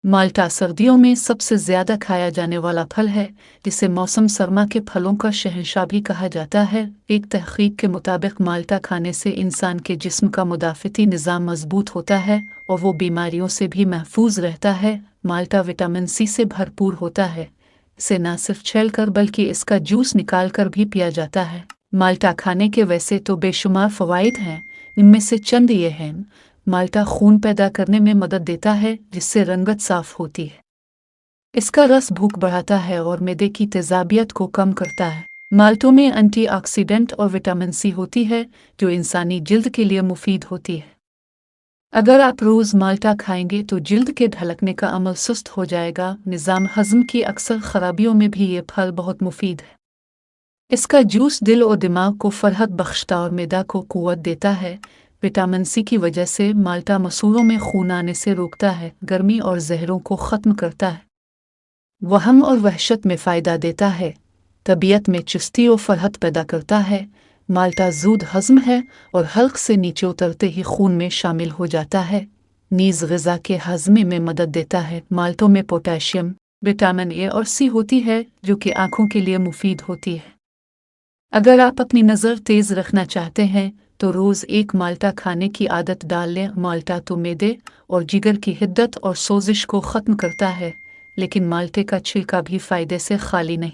माल्टा सर्दियों में सबसे ज़्यादा खाया जाने वाला फल है, जिसे मौसम सरमा के फलों का शहंशाह भी कहा जाता है। एक तहकीक के मुताबिक माल्टा खाने से इंसान के जिस्म का मुदाफ़ती निज़ाम मजबूत होता है और वो बीमारियों से भी महफूज रहता है। माल्टा विटामिन सी से भरपूर होता है। इसे न सिर्फ छील कर बल्कि इसका जूस निकाल कर भी पिया जाता है। माल्टा खाने के वैसे तो बेशुमार फ़वाइद हैं, इनमें से चंद ये हैं। माल्टा खून पैदा करने में मदद देता है, जिससे रंगत साफ होती है। इसका रस भूख बढ़ाता है और मैदे की तेज़ाबियत को कम करता है। माल्टों में एंटीऑक्सीडेंट और विटामिन सी होती है, जो इंसानी जिल्द के लिए मुफीद होती है। अगर आप रोज़ माल्टा खाएंगे तो जिल्द के ढलकने का अमल सुस्त हो जाएगा। निज़ाम हज़म की अक्सर खराबियों में भी ये फल बहुत मुफीद है। इसका जूस दिल और दिमाग को फरहत बख्शता और मैदा को कुव्वत देता है। विटामिन सी की वजह से माल्टा मसूड़ों में खून आने से रोकता है, गर्मी और जहरों को ख़त्म करता है, वहम और वहशत में फ़ायदा देता है, तबीयत में चुस्ती और फरहत पैदा करता है। माल्टा ज़ूद हज़म है और हल्क से नीचे उतरते ही खून में शामिल हो जाता है, नीज़ ग़िज़ा के हज़मे में मदद देता है। माल्टों में पोटेशियम, विटामिन ए और सी होती है, जो कि आँखों के लिए मुफीद होती है। अगर आप अपनी नज़र तेज़ रखना चाहते हैं तो रोज़ एक माल्टा खाने की आदत डाल लें। माल्टा तो मैदे और जिगर की हिद्दत और सोजिश को ख़त्म करता है, लेकिन माल्टे का छिलका भी फ़ायदे से खाली नहीं।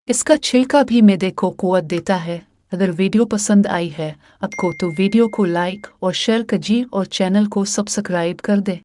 इसका छिलका भी मैदे को कुव्वत देता है। अगर वीडियो पसंद आई है आपको तो वीडियो को लाइक और शेयर कीजिए और चैनल को सब्सक्राइब कर दें।